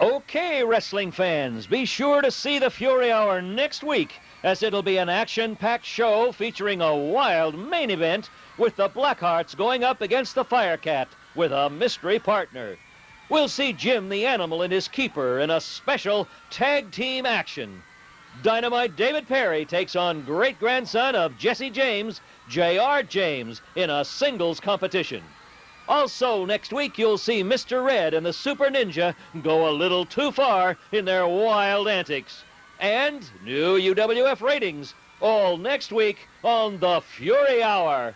Okay, wrestling fans, be sure to see the Fury Hour next week, as it'll be an action-packed show featuring a wild main event with the Blackhearts going up against the Firecat with a mystery partner. We'll see Jim the Animal and his keeper in a special tag team action. Dynamite David Perry takes on great-grandson of Jesse James, J.R. James, in a singles competition. Also, next week, you'll see Mr. Red and the Super Ninja go a little too far in their wild antics. And new UWF ratings, all next week on the Fury Hour.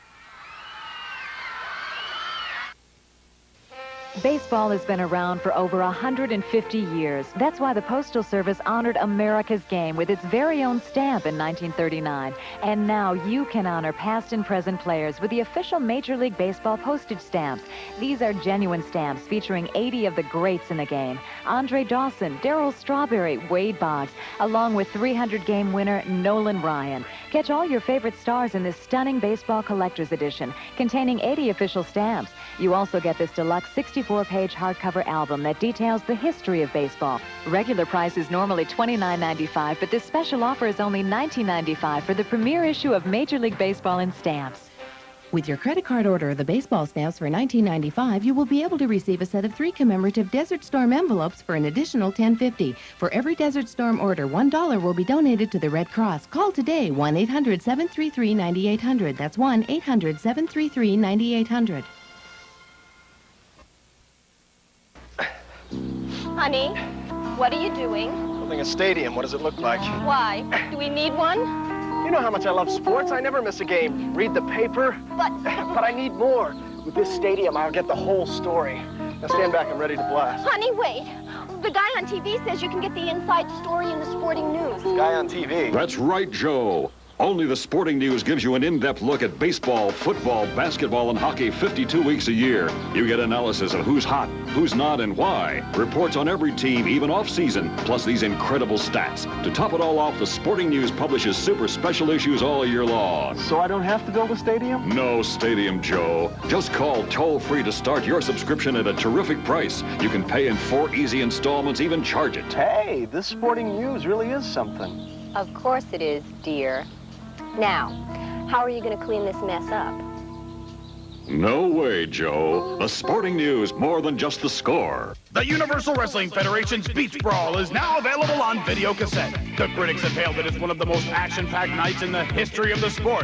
Baseball has been around for over 150 years. That's why the Postal Service honored America's game with its very own stamp in 1939. And now you can honor past and present players with the official Major League Baseball postage stamps. These are genuine stamps featuring 80 of the greats in the game. Andre Dawson, Darryl Strawberry, Wade Boggs, along with 300-game winner Nolan Ryan. Catch all your favorite stars in this stunning baseball collector's edition, containing 80 official stamps. You also get this deluxe 64-page hardcover album that details the history of baseball. Regular price is normally $29.95, but this special offer is only $19.95 for the premiere issue of Major League Baseball in stamps. With your credit card order of the baseball stamps for $19.95, you will be able to receive a set of 3 commemorative Desert Storm envelopes for an additional $10.50. For every Desert Storm order, $1 will be donated to the Red Cross. Call today, 1-800-733-9800. That's 1-800-733-9800. Honey, what are you doing? Building a stadium. What does it look like? Why? Do we need one? You know how much I love sports. I never miss a game. Read the paper. But I need more. With this stadium, I'll get the whole story. Now stand back. I'm ready to blast. Honey, wait. The guy on TV says you can get the inside story in the sporting news. Guy on TV? That's right, Joe. Only the Sporting News gives you an in-depth look at baseball, football, basketball, and hockey 52 weeks a year. You get analysis of who's hot, who's not, and why. Reports on every team, even off-season, plus these incredible stats. To top it all off, the Sporting News publishes super special issues all year long. So I don't have to build a stadium? No stadium, Joe. Just call toll-free to start your subscription at a terrific price. You can pay in 4 easy installments, even charge it. Hey, this Sporting News really is something. Of course it is, dear. Now, how are you going to clean this mess up? No way, Joe. The Sporting News, more than just the score. The Universal Wrestling Federation's Beach Brawl is now available on video cassette. The critics have hailed it as one of the most action-packed nights in the history of the sport.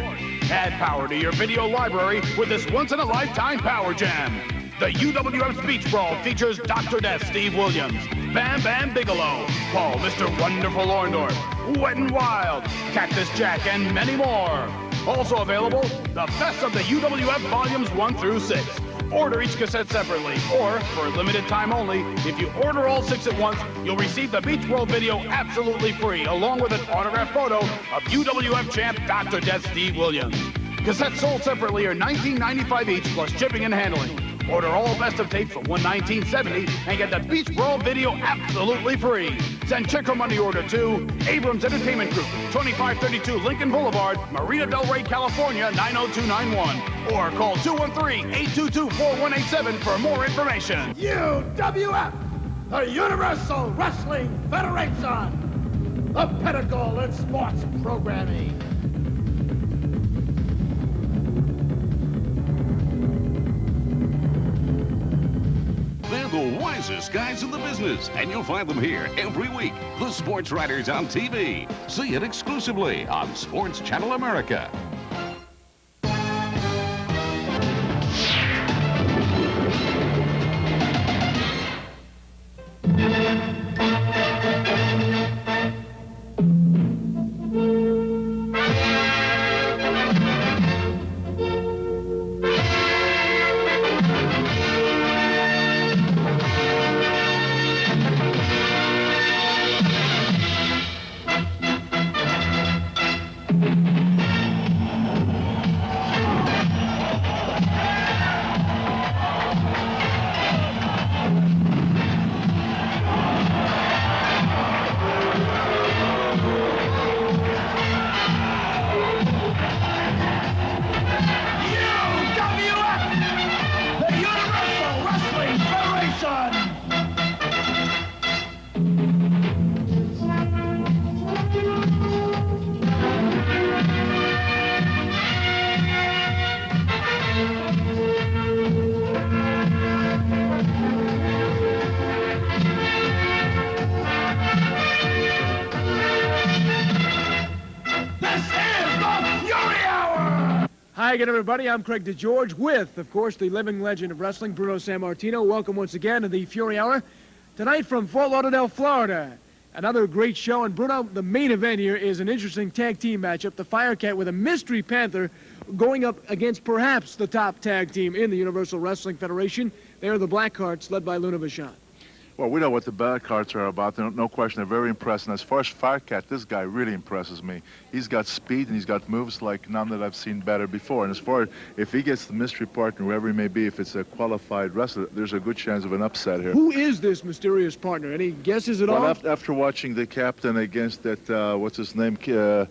Add power to your video library with this once-in-a-lifetime power jam. The UWF's Beach Brawl features Dr. Death Steve Williams, Bam Bam Bigelow, Paul Mr. Wonderful Orndorff, Wet n Wild, Cactus Jack, and many more. Also available, the best of the UWF Volumes 1 through 6. Order each cassette separately, or, for a limited time only, if you order all 6 at once, you'll receive the Beach Brawl video absolutely free, along with an autographed photo of UWF champ Dr. Death Steve Williams. Cassettes sold separately are $19.95 each, plus shipping and handling. Order all best of tapes for $119.70 and get the Beach Brawl video absolutely free. Send check or money order to Abrams Entertainment Group, 2532 Lincoln Boulevard, Marina Del Rey, California, 90291. Or call 213-822-4187 for more information. UWF, the Universal Wrestling Federation, the pinnacle in sports programming. They're the wisest guys in the business, and you'll find them here every week. The Sports Writers on TV. See it exclusively on Sports Channel America. Hi again, everybody. I'm Craig DeGeorge with, of course, the living legend of wrestling, Bruno Sammartino. Welcome once again to the Fury Hour. Tonight from Fort Lauderdale, Florida. Another great show. And Bruno, the main event here is an interesting tag team matchup. The Firecat with a Mystery Panther going up against perhaps the top tag team in the Universal Wrestling Federation. They are the Blackhearts, led by Luna Vachon. Well, we know what the Blackhearts are about. No question, they're very impressive. And as far as Firecat, this guy really impresses me. He's got speed and he's got moves like none that I've seen better before. And as far as if he gets the mystery partner, whoever he may be, if it's a qualified wrestler, there's a good chance of an upset here. Who is this mysterious partner? Any guesses at all? After watching the captain against that, what's his name? Mr.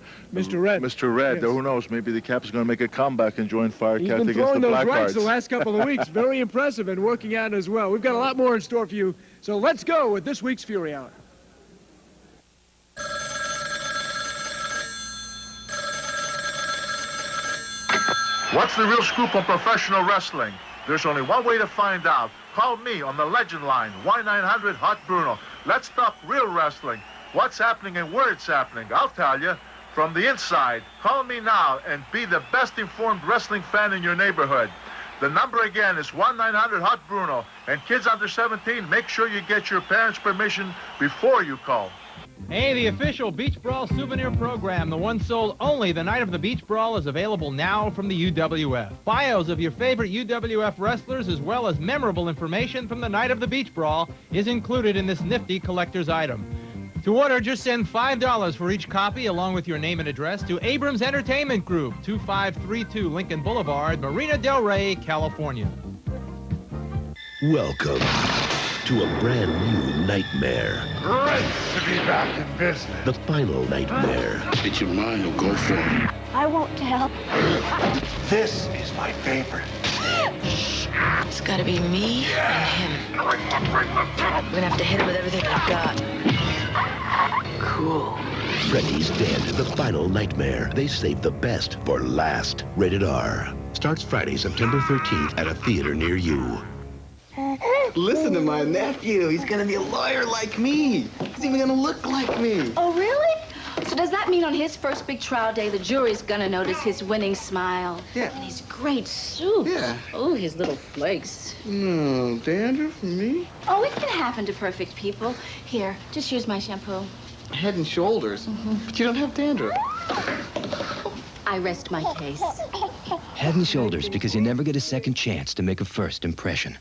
Red. Mr. Red. Yes. Who knows? Maybe the captain's going to make a comeback and join Firecat against the Blackhearts. He's been throwing those rights the last couple of weeks. Very impressive and working out as well. We've got a lot more in store for you. So let's go with this week's Fury Hour. What's the real scoop on professional wrestling? There's only one way to find out. Call me on the Legend Line, Y900 Hot Bruno. Let's talk real wrestling. What's happening and where it's happening. I'll tell you. From the inside, call me now and be the best informed wrestling fan in your neighborhood. The number again is 1-900 Hot Bruno. And kids under 17, make sure you get your parents' permission before you call. Hey, the official Beach Brawl souvenir program, the one sold only the night of the Beach Brawl, is available now from the UWF. Bios of your favorite UWF wrestlers as well as memorable information from the night of the Beach Brawl is included in this nifty collector's item. To order, just send $5 for each copy along with your name and address to Abrams Entertainment Group, 2532 Lincoln Boulevard, Marina Del Rey, California. Welcome to a brand new nightmare. Great to be back in business. The final nightmare. It's your mind will go for it. I won't help. This is my favorite. It's gotta be me and him. We're gonna have to hit him with everything I've got. Cool. Freddy's Dead, the final nightmare. They saved the best for last. Rated R. Starts Friday, September 13th at a theater near you. Listen to my nephew. He's gonna be a lawyer like me. He's even gonna look like me. Oh, really? So does that mean on his first big trial day, the jury's gonna notice his winning smile? Yeah. And his great suit. Yeah. Oh, his little flakes. No, dandruff for me? Oh, it can happen to perfect people. Here, just use my shampoo. Head and shoulders. But you don't have dandruff. I rest my case. Head and Shoulders, because you never get a second chance to make a first impression.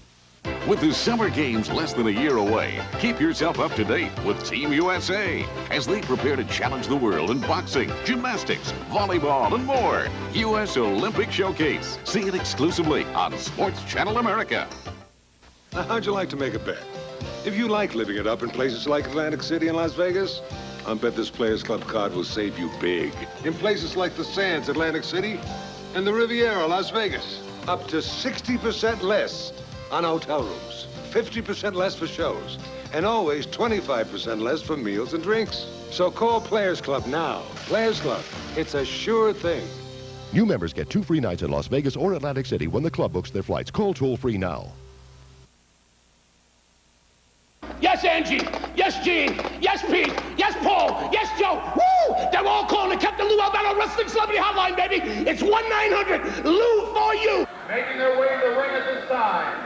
With the Summer Games less than a year away, keep yourself up to date with Team USA as they prepare to challenge the world in boxing, gymnastics, volleyball, and more. U.S. Olympic Showcase. See it exclusively on Sports Channel America. Now, how'd you like to make a bet? If you like living it up in places like Atlantic City and Las Vegas, I bet this Players Club card will save you big. In places like the Sands, Atlantic City, and the Riviera, Las Vegas, up to 60% less on hotel rooms, 50% less for shows, and always 25% less for meals and drinks. So call Players Club now. Players Club, it's a sure thing. New members get 2 free nights in Las Vegas or Atlantic City when the club books their flights. Call toll-free now. Yes, Angie. Yes, Gene. Yes, Pete. Yes, Paul. Yes, Joe. Woo! They're all calling the Captain Lou Albano Wrestling Celebrity Hotline, baby. It's 1-900-LOU for you. Making their way to the ring at this time,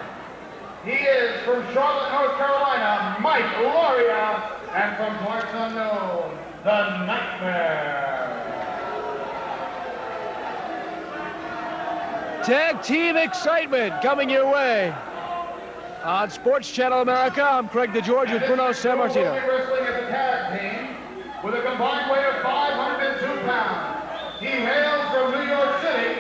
he is from Charlotte, North Carolina, Mike Loria, and from parts unknown, the Nightmare. Tag team excitement coming your way. On Sports Channel America, I'm Craig DeGeorge with Bruno Sammartino. Wrestling as a tag team with a combined weight of 502 pounds. He hails from New York City.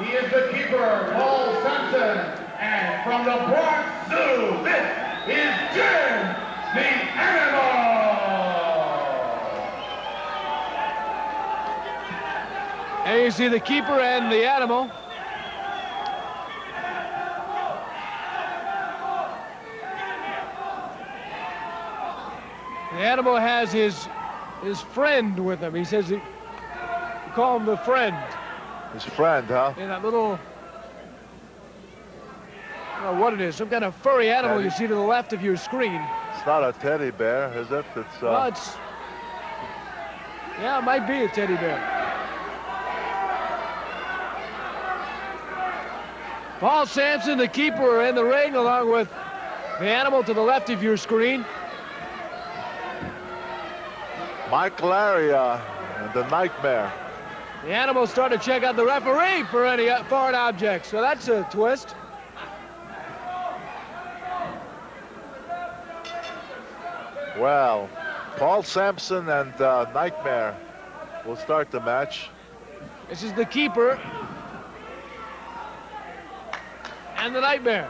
He is the keeper, Paul Sampson. And from the Bronx Zoo, this is Jim the Animal. And you see the keeper and the animal. The animal has his friend with him. He says he call him the friend. His friend, huh? In that little, I don't know what it is, some kind of furry animal you see to the left of your screen. It's not a teddy bear, is it? It's, well, it's, yeah, it might be a teddy bear. Paul Sampson, the keeper, are in the ring along with the Animal to the left of your screen. Mike Larry, the Nightmare. The Animal starting to check out the referee for any foreign objects, so that's a twist. Well, Paul Sampson and Nightmare will start the match. This is the keeper and the Nightmare.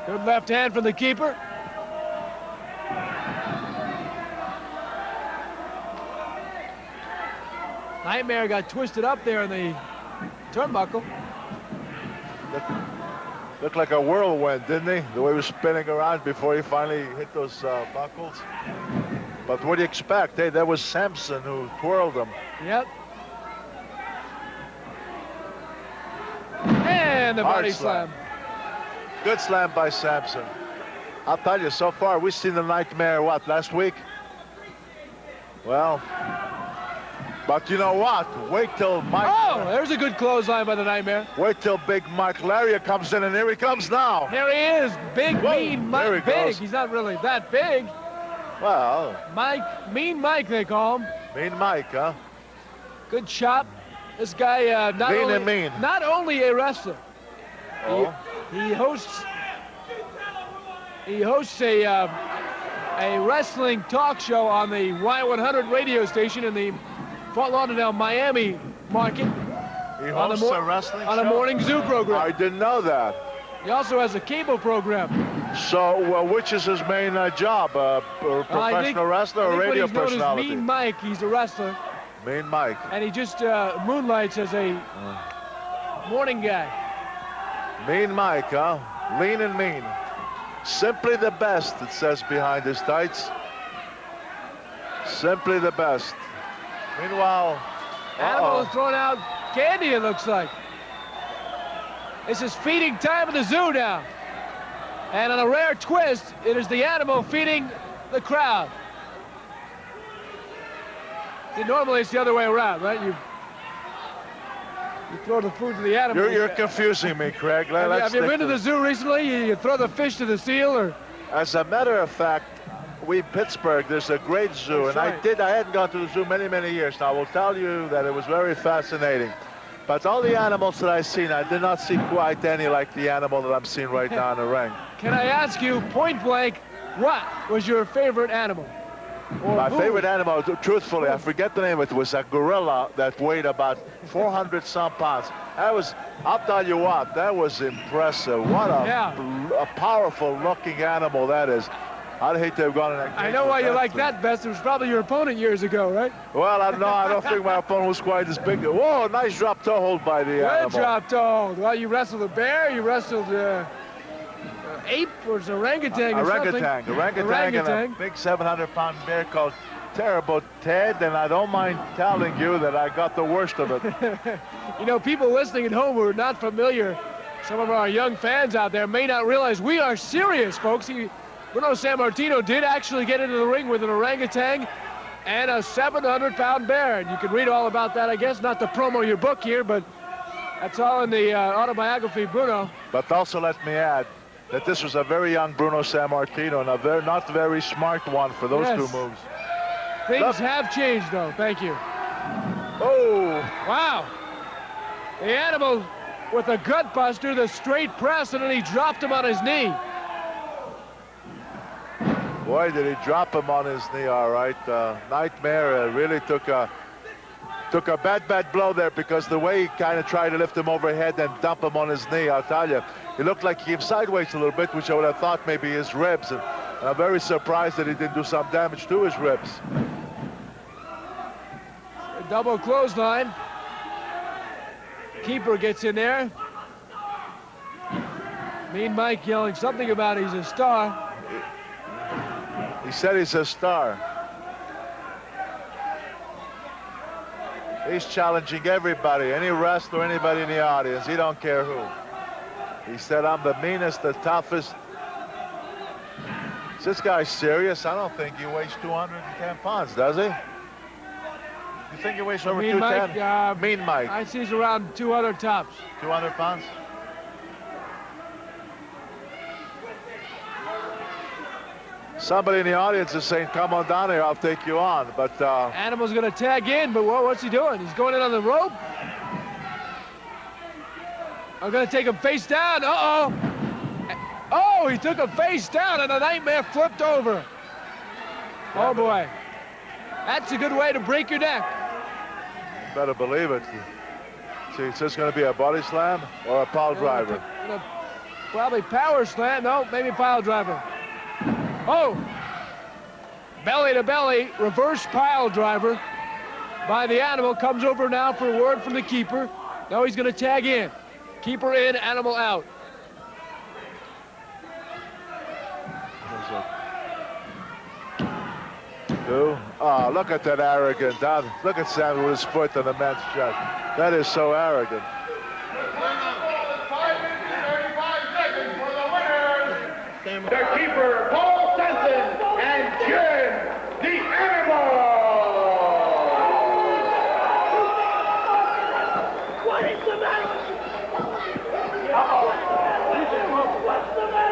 Good left hand from the keeper. Nightmare got twisted up there in the turnbuckle. Looked like a whirlwind, didn't he? The way he was spinning around before he finally hit those buckles. But what do you expect? Hey, that was Sampson who twirled him. Yep. And the body slam. Good slam by Sampson. I'll tell you, so far, we've seen the Nightmare, what, last week? Well, but you know what? Wait till Mike... Oh, there's a good clothesline by the Nightmare. Wait till big Mike Lariat comes in, and here he comes now. Here he is, big, mean Mike. Big. He's not really that big. Well... Mean Mike, they call him. Mean Mike, huh? Good chop. This guy, not only a wrestler, he hosts a wrestling talk show on the Y100 radio station in the Fort Lauderdale, Miami market. He hosts a wrestling show? On a morning zoo program. I didn't know that. He also has a cable program. So, which is his main job? A professional wrestler or radio personality? Known as Mean Mike. He's a wrestler. Mean Mike. And he just moonlights as a morning guy. Mean Mike, huh? Lean and mean. Simply the best, it says behind his tights. Simply the best. Meanwhile, Animal is throwing out candy, it looks like. This is feeding time at the zoo now. And on a rare twist, it is the Animal feeding the crowd. See, normally it's the other way around, right? You throw the food to the animal. You're confusing me, Craig. Have you been to the zoo recently? You throw the fish to the seal, or? As a matter of fact, Pittsburgh, there's a great zoo, and I hadn't gone to the zoo many years now. I will tell you that it was very fascinating. But all the animals that I've seen, I did not see quite any like the animal that I'm seeing right now in the ring. Can I ask you, point blank, what was your favorite animal? My favorite animal, truthfully, I forget the name of it, was a gorilla that weighed about 400-some pounds. I'll tell you what, that was impressive. What a powerful-looking animal that is. I'd hate to have gone in that cage. I know why you like that best. It was probably your opponent years ago, right? Well, I don't think my opponent was quite as big. Whoa, nice drop toe hold by the animal. Good drop toe hold. Well, you wrestled a bear, you wrestled ape or orangutan or something. Orangutan and a big 700-pound bear called Terrible Ted, and I don't mind telling you that I got the worst of it. You know, people listening at home who are not familiar, some of our young fans out there may not realize we are serious, folks. Bruno Sammartino did actually get into the ring with an orangutan and a 700-pound bear. And you can read all about that, I guess, not to promo your book here, but that's all in the autobiography, Bruno. But also let me add that this was a very young Bruno Sammartino and a not very smart one for those two moves. Things have changed, though. Thank you. Oh! Wow. The Animal with a gut buster, the straight press, and then he dropped him on his knee. Boy, did he drop him on his knee, all right. Nightmare really took a bad blow there, because the way he kind of tried to lift him overhead and dump him on his knee, I'll tell you, it looked like he came sideways a little bit, which I would have thought maybe his ribs. And I'm very surprised that he didn't do some damage to his ribs. A double clothesline. Keeper gets in there. Mean Mike yelling something about he's a star. He said he's a star. He's challenging everybody, any wrestler, anybody in the audience. He don't care who. He said, I'm the meanest, the toughest. Is this guy serious? I don't think he weighs 210 pounds, does he? You think he weighs over 210? Mean Mike. I see he's around 200 tops. 200 pounds? Somebody in the audience is saying, come on down here, I'll take you on. But Animal's going to tag in, but what's he doing? He's going in on the rope. I'm going to take him face down. Uh-oh. Oh, he took him face down, and the Nightmare flipped over. Oh, boy. That's a good way to break your neck. You better believe it. See, is this going to be a body slam or a pile driver? Probably power slam. No, maybe pile driver. Oh! Belly to belly, reverse pile driver by the Animal. Comes over now for a word from the keeper. Now he's going to tag in. Keeper in, Animal out. Oh, look at that arrogant. Look at Sam with his foot on the man's chest. That is so arrogant. 5 minutes, 35 seconds for the winners. The keeper, Paul Sensen, and Jim, the Animal. What is the matter? What's the matter?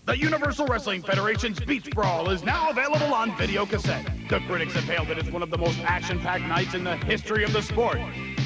The Universal Wrestling Federation's Beach Brawl is now available on video cassette. The critics have hailed it as one of the most action-packed nights in the history of the sport.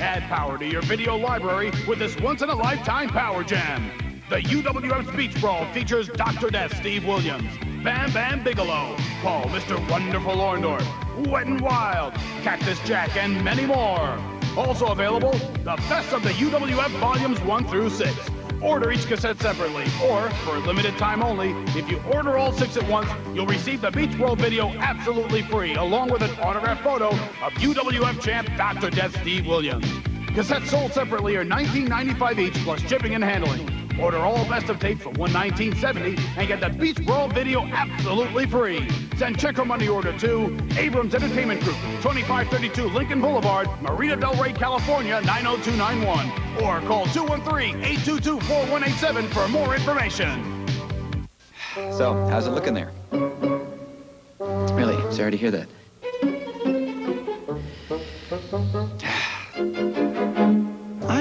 Add power to your video library with this once-in-a-lifetime power jam. The UWF's Beach Brawl features Dr. Death Steve Williams, Bam Bam Bigelow, Paul Mr. Wonderful Orndorff, Wet n Wild, Cactus Jack, and many more. Also available, the best of the UWF Volumes 1 through 6. Order each cassette separately, or, for a limited time only, if you order all 6 at once, you'll receive the Beach Brawl video absolutely free, along with an autographed photo of UWF champ Dr. Death Steve Williams. Cassettes sold separately are $19.95 each, plus shipping and handling. Order all best of tapes for $119.70 and get the Beach Brawl video absolutely free. Send check or money order to Abrams Entertainment Group, 2532 Lincoln Boulevard, Marina Del Rey, California, 90291. Or call 213-822-4187 for more information. So, how's it looking there? Really, sorry to hear that.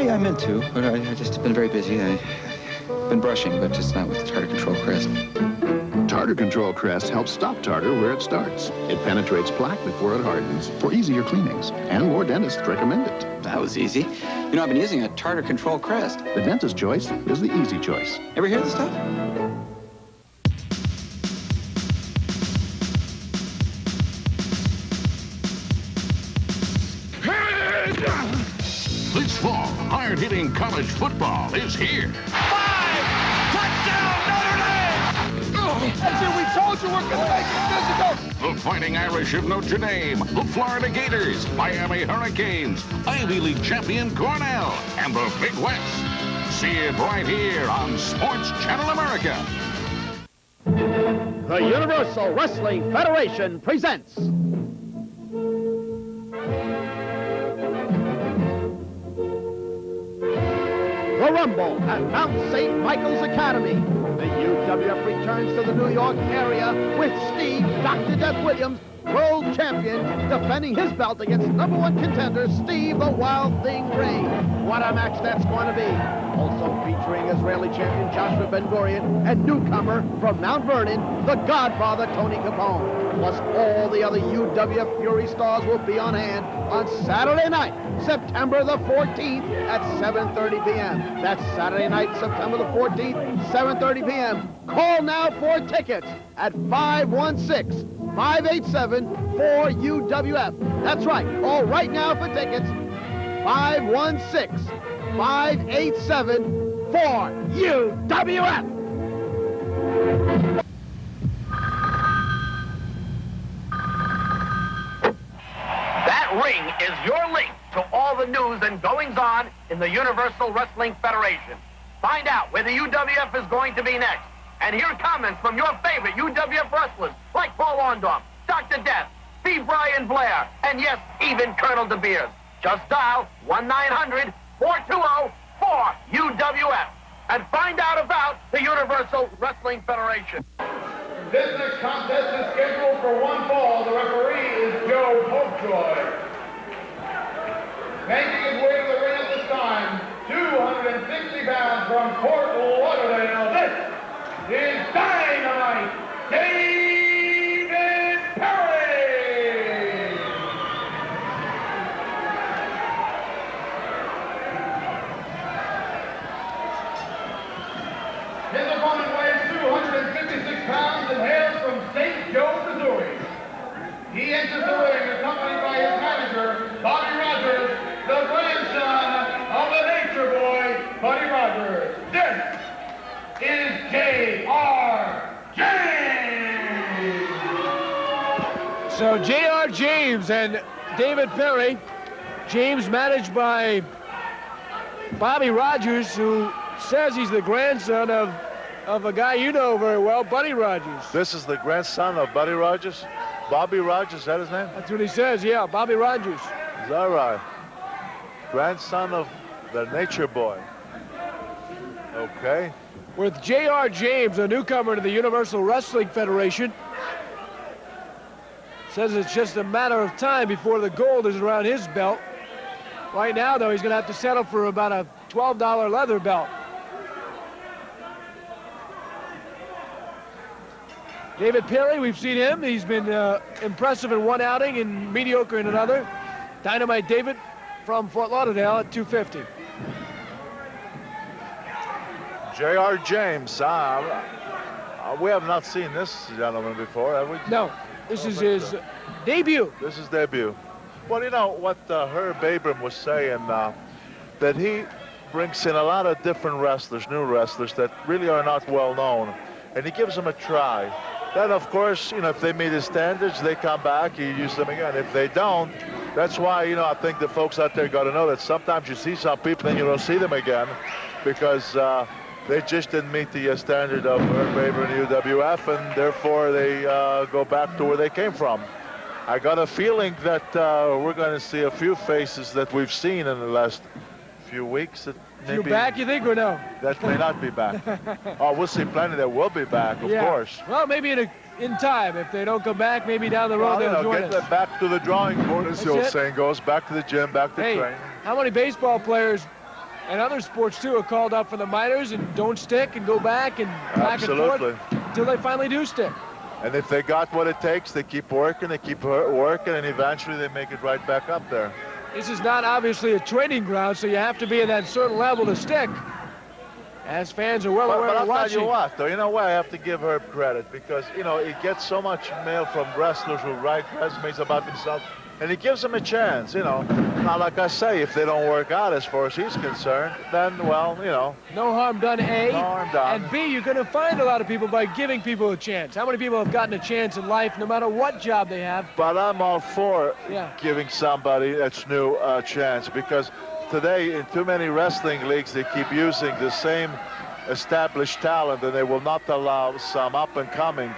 I meant to, but I just been very busy. I've been brushing, but just not with the Tartar Control Crest. Tartar Control Crest helps stop tartar where it starts. It penetrates plaque before it hardens for easier cleanings, and more dentists recommend it. That was easy. You know, I've been using a Tartar Control Crest. The dentist's choice is the easy choice. Ever hear this stuff? This fall, hard-hitting college football is here. Touchdown, Notre Dame! That's it, we told you we're gonna make it physical! The Fighting Irish of Notre Dame, the Florida Gators, Miami Hurricanes, Ivy League champion Cornell, and the Big West. See it right here on Sports Channel America. The Universal Wrestling Federation presents the Rumble at Mount St. Michael's Academy. The UWF returns to the New York area with Steve Dr. Death Williams, world champion, defending his belt against #1 contender Steve the Wild Thing Ray. What a match that's going to be. Also featuring Israeli champion Joshua Ben-Gurion and newcomer from Mount Vernon, the Godfather Tony Capone. Plus all the other UWF Fury stars will be on hand on Saturday night, September the 14th at 7:30 p.m. That's Saturday night, September the 14th, 7:30 p.m. Call now for tickets at 516-587-4UWF. That's right. Call right now for tickets. 516-587-4UWF. is your link to all the news and goings-on in the Universal Wrestling Federation. Find out where the UWF is going to be next. And hear comments from your favorite UWF wrestlers, like Paul Orndorff, Dr. Death, B. Brian Blair, and yes, even Colonel De Beers. Just dial 1-900-420-4UWF and find out about the Universal Wrestling Federation. This next contest is scheduled for one fall. The referee is Joe Popejoy. Making his way to the ring at this time, 260 pounds from Fort Lauderdale, this is Dynamite David Perry! His opponent weighs 256 pounds and hails from St. Joe, Missouri. He enters the ring accompanied by his manager, Bobby Rogers, the grandson of the Nature Boy, Buddy Rogers. This is J.R. James! So J.R. James and David Perry. James managed by Bobby Rogers, who says he's the grandson of a guy you know very well, Buddy Rogers. This is the grandson of Buddy Rogers? Bobby Rogers, is that his name? That's what he says, yeah, Bobby Rogers. Is that right? Grandson of the Nature Boy. Okay. With J.R. James, a newcomer to the Universal Wrestling Federation. Says it's just a matter of time before the gold is around his belt. Right now, though, he's going to have to settle for about a $12 leather belt. David Perry, we've seen him. He's been impressive in one outing and mediocre in another. Dynamite David from Fort Lauderdale at 250. J.R. James, we have not seen this gentleman before, have we? No, this is his debut. This is debut. Well, you know what Herb Abrams was saying, that he brings in a lot of different wrestlers, new wrestlers that really are not well known, and he gives them a try. Then, of course, you know, if they meet his standards, they come back, you use them again. If they don't, that's why, you know, I think the folks out there got to know that sometimes you see some people and you don't see them again because they just didn't meet the standard of Herb Abrams and UWF, and therefore they go back to where they came from. I got a feeling that we're going to see a few faces that we've seen in the last few weeks. That You back, you think, or no? That may not be back. Oh, we'll see plenty that will be back, of course. Well, maybe in time. If they don't come back, maybe down the road they'll join us. Get back to the drawing board, as the old saying goes. Back to the gym, back to training. How many baseball players and other sports, too, are called up for the minors and don't stick and go back and back and forth until they finally do stick? And if they got what it takes, they keep working, and eventually they make it right back up there. This is not obviously a training ground, so you have to be at that certain level to stick. As fans are well aware of watching. But I'll tell you what, though, you know what? I have to give Herb credit because, you know, he gets so much mail from wrestlers who write resumes about themselves, and he gives them a chance, you know. Now, like I say, if they don't work out as far as he's concerned, then, well, you know. No harm done, A. No harm done. And B, you're going to find a lot of people by giving people a chance. How many people have gotten a chance in life, no matter what job they have? But I'm all for giving somebody that's new a chance because today, in too many wrestling leagues, they keep using the same established talent, and they will not allow some up-and-coming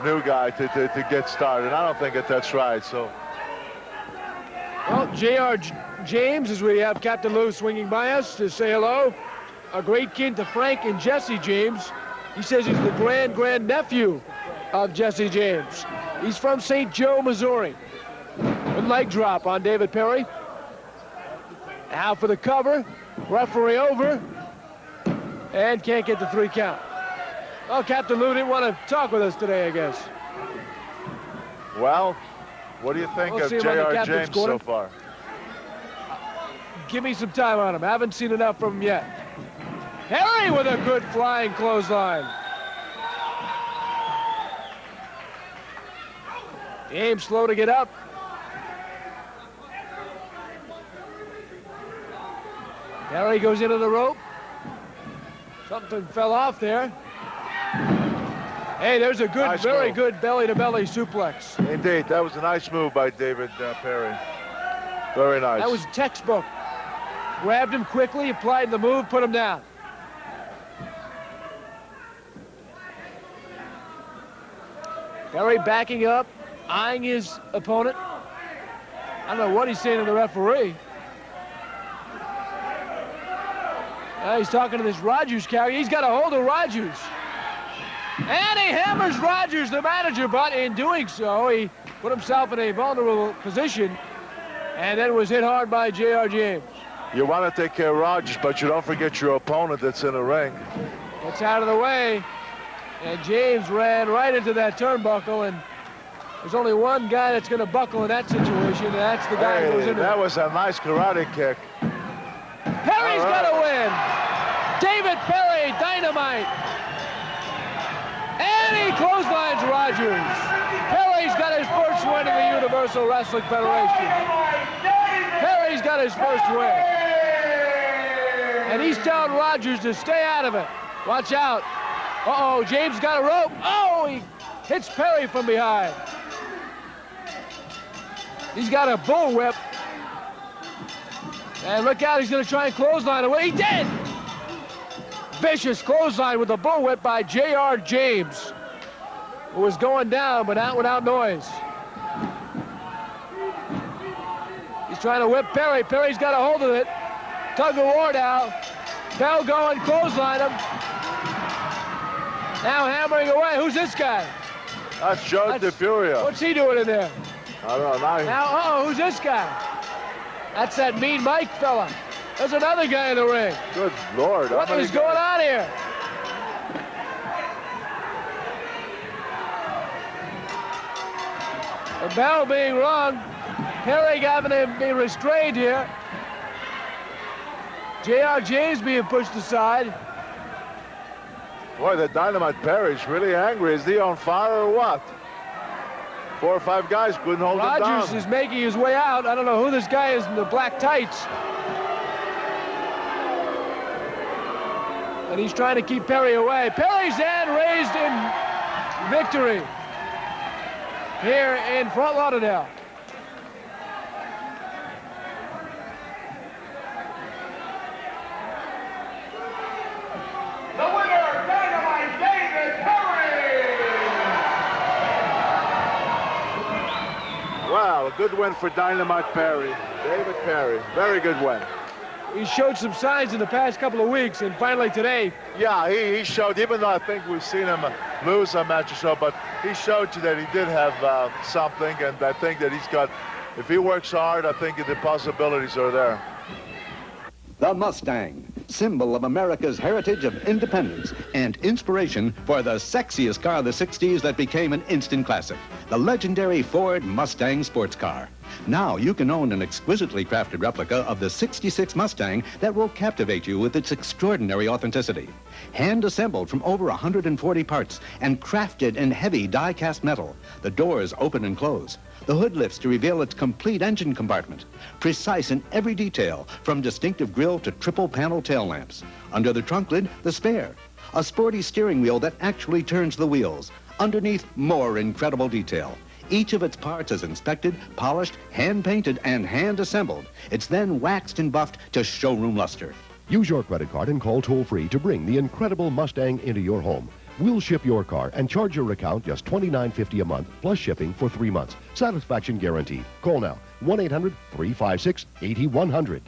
new guy to get started. I don't think that's right, so... Well, J.R. James, as we have Captain Lou swinging by us to say hello, a great kin to Frank and Jesse James. He says he's the grand-nephew of Jesse James. He's from St. Joe, Missouri. Good leg drop on David Perry. Now for the cover, referee over, and can't get the 3 count. Well, Captain Lou didn't want to talk with us today, I guess. Well, what do you think of J.R. James so far? Give me some time on him. Haven't seen enough from him yet. Perry with a good flying clothesline. James slow to get up. Perry goes into the rope. Something fell off there. Hey, there's a good, very good belly-to-belly suplex. Indeed, that was a nice move by David Perry. Very nice. That was textbook. Grabbed him quickly, applied the move, put him down. Perry backing up, eyeing his opponent. I don't know what he's saying to the referee. He's talking to this Rogers character. He's got a hold of Rogers. And he hammers Rogers, the manager, but in doing so, he put himself in a vulnerable position and then was hit hard by J.R. James. You want to take care of Rogers, but you don't forget your opponent that's in the ring. Gets out of the way, and James ran right into that turnbuckle, and there's only one guy that's going to buckle in that situation, and that's the guy who goes into that was a nice karate kick. Perry's got to win. David Perry, Dynamite. And he clotheslines Rogers. Perry's got his first win in the Universal Wrestling Federation. Perry's got his first win. And he's telling Rogers to stay out of it. Watch out. Uh-oh, James got a rope. Oh, he hits Perry from behind. He's got a bullwhip. And look out, he's going to try and clothesline away. He did! Vicious clothesline with a bullwhip by J.R. James, who was going down, but not without noise. He's trying to whip Perry. Perry's got a hold of it. Tug of war now. Bell going, clothesline him. Now hammering away. Who's this guy? That's Joe DeFuria. What's he doing in there? I don't know. Now, uh-oh, who's this guy? That's that Mean Mike fella. There's another guy in the ring. Good Lord. What is going on here? The bell being rung. Perry having to be restrained here. J.R. James being pushed aside. Boy, the Dynamite Perry's really angry. Is he on fire or what? 4 or 5 guys couldn't hold him down. Rogers is making his way out. I don't know who this guy is in the black tights. And he's trying to keep Perry away. Perry's hand raised in victory here in Fort Lauderdale. The winner, Dynamite David Perry! Wow, a good win for Dynamite Perry. David Perry, very good win. He showed some signs in the past couple of weeks, and finally today. Yeah, he showed, even though I think we've seen him lose a match or so, but he showed you that he did have something, and I think that he's got, if he works hard, I think the possibilities are there. The Mustang, symbol of America's heritage of independence and inspiration for the sexiest car of the 60s that became an instant classic, the legendary Ford Mustang sports car. Now you can own an exquisitely crafted replica of the '66 Mustang that will captivate you with its extraordinary authenticity. Hand-assembled from over 140 parts and crafted in heavy die-cast metal, the doors open and close. The hood lifts to reveal its complete engine compartment. Precise in every detail, from distinctive grille to triple-panel tail lamps. Under the trunk lid, the spare. A sporty steering wheel that actually turns the wheels. Underneath, more incredible detail. Each of its parts is inspected, polished, hand-painted, and hand-assembled. It's then waxed and buffed to showroom luster. Use your credit card and call toll-free to bring the incredible Mustang into your home. We'll ship your car and charge your account just $29.50 a month, plus shipping for 3 months. Satisfaction guaranteed. Call now, 1-800-356-8100.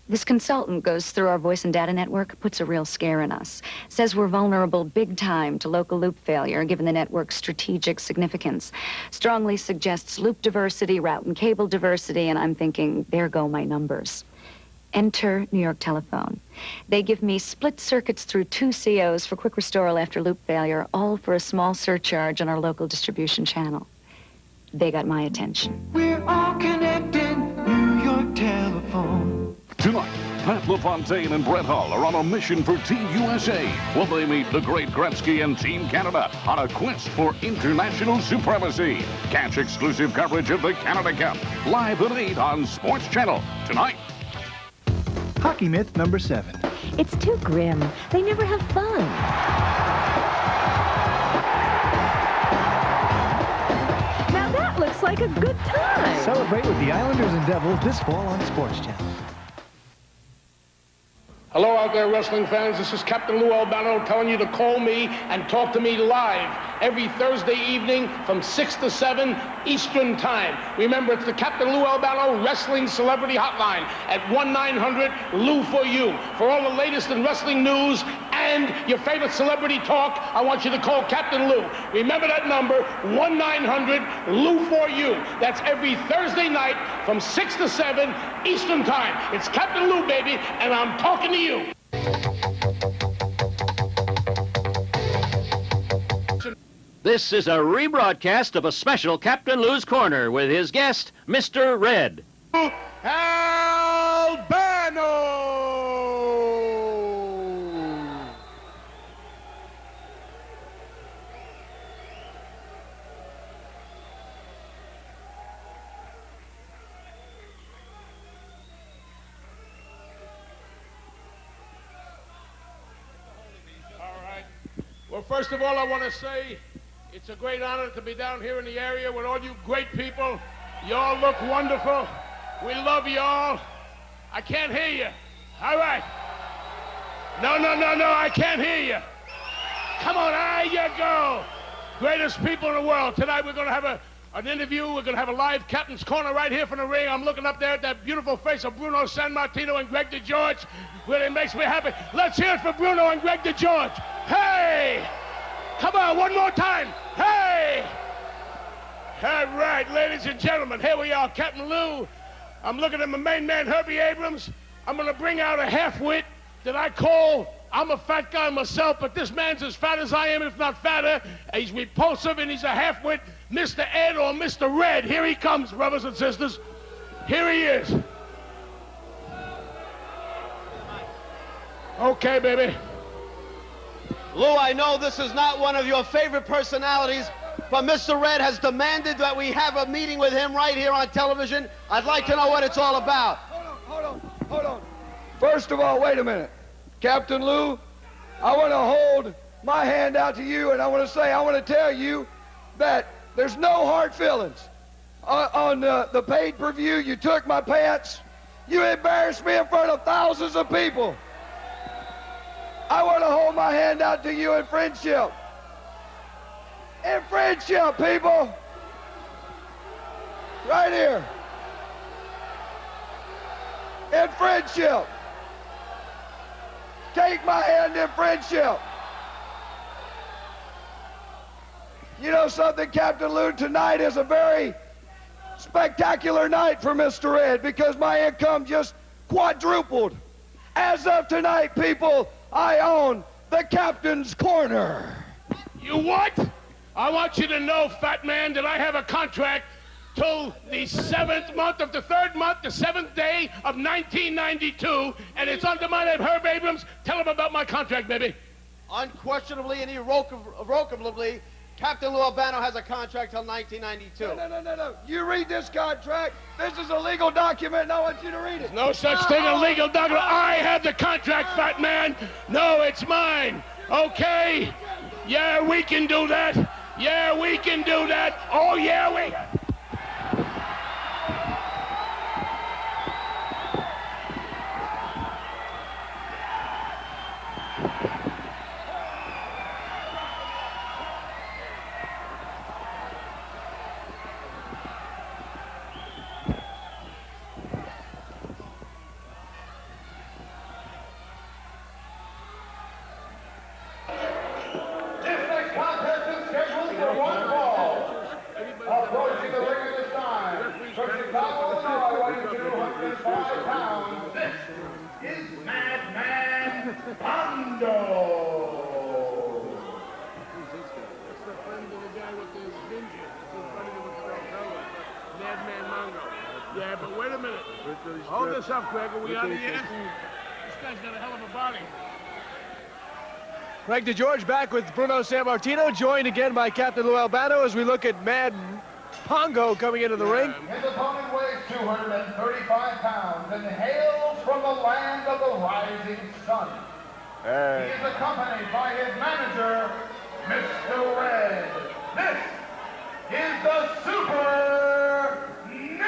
This consultant goes through our voice and data network, puts a real scare in us. Says we're vulnerable big time to local loop failure, given the network's strategic significance. Strongly suggests loop diversity, route and cable diversity, and I'm thinking, there go my numbers. Enter New York Telephone. They give me split circuits through 2 COs for quick restoral after loop failure, all for a small surcharge on our local distribution channel. They got my attention. We're all connected, New York Telephone. Tonight, Pat LaFontaine and Brett Hull are on a mission for Team USA while they meet the great Gretzky and Team Canada on a quest for international supremacy. Catch exclusive coverage of the Canada Cup live at 8 on Sports Channel tonight. Hockey myth number 7. It's too grim. They never have fun. Now that looks like a good time. Celebrate with the Islanders and Devils this fall on Sports Channel. Hello out there, wrestling fans. This is Captain Lou Albano telling you to call me and talk to me live every Thursday evening from 6 to 7 Eastern Time. Remember, it's the Captain Lou Albano Wrestling Celebrity Hotline at 1-900-LOU-FOR-YOU. For all the latest in wrestling news and your favorite celebrity talk, I want you to call Captain Lou. Remember that number, 1-900-LOU-FOR-YOU. That's every Thursday night from 6 to 7 Eastern Time. It's Captain Lou, baby, and I'm talking to you. This is a rebroadcast of a special Captain Lou's Corner with his guest, Mr. Red. Albano! Well, first of all, I want to say it's a great honor to be down here in the area with all you great people. Y'all look wonderful. We love y'all. I can't hear you. All right. No, I can't hear you. Come on, there you go. Greatest people in the world. Tonight we're going to have an interview. We're going to have a live Captain's Corner right here from the ring. I'm looking up there at that beautiful face of Bruno Sammartino and Greg DeGeorge. Really makes me happy. Let's hear it for Bruno and Greg DeGeorge. Hey! Come on, one more time. Hey! All right, ladies and gentlemen, here we are, Captain Lou. I'm looking at my main man, Herbie Abrams. I'm going to bring out a half-wit that I call, I'm a fat guy myself, but this man's as fat as I am, if not fatter. He's repulsive, and he's a half-wit, Mr. Ed or Mr. Red. Here he comes, brothers and sisters. Here he is. Okay, baby. Lou, I know this is not one of your favorite personalities, but Mr. Red has demanded that we have a meeting with him right here on television. I'd like to know what it's all about. Hold on. First of all, wait a minute. Captain Lou, I want to hold my hand out to you, and I want to tell you that there's no hard feelings. On the pay-per-view, you took my pants. You embarrassed me in front of thousands of people. I want to hold my hand out to you in friendship. In friendship, people. Right here. In friendship. Take my hand in friendship. You know something, Captain Lou? Tonight is a very spectacular night for Mr. Ed because my income just quadrupled. As of tonight, people, I own the Captain's Corner. You what? I want you to know, fat man, that I have a contract till the 7th month of the 3rd month, the 7th day of 1992, and it's under my name, Herb Abrams. Tell him about my contract, baby. Unquestionably and irrevocably, Captain Lou Albano has a contract till 1992. No. You read this contract. This is a legal document, and I want you to read it. No such thing, a legal document. I have the contract, fat man. No, it's mine. Okay? Yeah, we can do that. Yeah, we can do that. Oh, yeah, we... Yeah, but wait a minute. Hold this up, Greg. Are we on the air? This guy's got a hell of a body. Greg DeGeorge back with Bruno Sammartino, joined again by Captain Lou Albano as we look at Mad Pongo coming into the ring. His opponent weighs 235 pounds and hails from the land of the rising sun. Hey. He is accompanied by his manager, Mr. Red. This is the Super Ninja.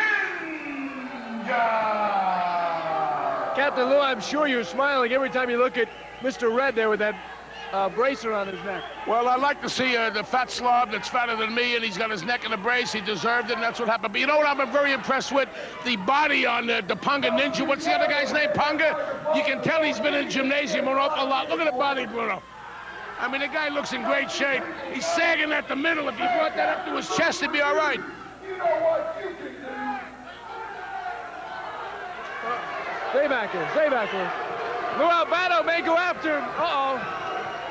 Captain Lou, I'm sure you're smiling every time you look at Mr. Red there with that bracer on his neck. Well, I'd like to see the fat slob that's fatter than me, and he's got his neck in a brace. He deserved it, and that's what happened. But you know what I'm very impressed with? The body on the Ponga Ninja. What's the other guy's name? Ponga? You can tell he's been in the gymnasium an awful lot. Look at the body, Bruno. I mean, the guy looks in great shape. He's sagging at the middle. If he brought that up to his chest, he'd be all right. You know what you can do. Stay back there, stay back there. Lou Albano may go after him. Uh-oh.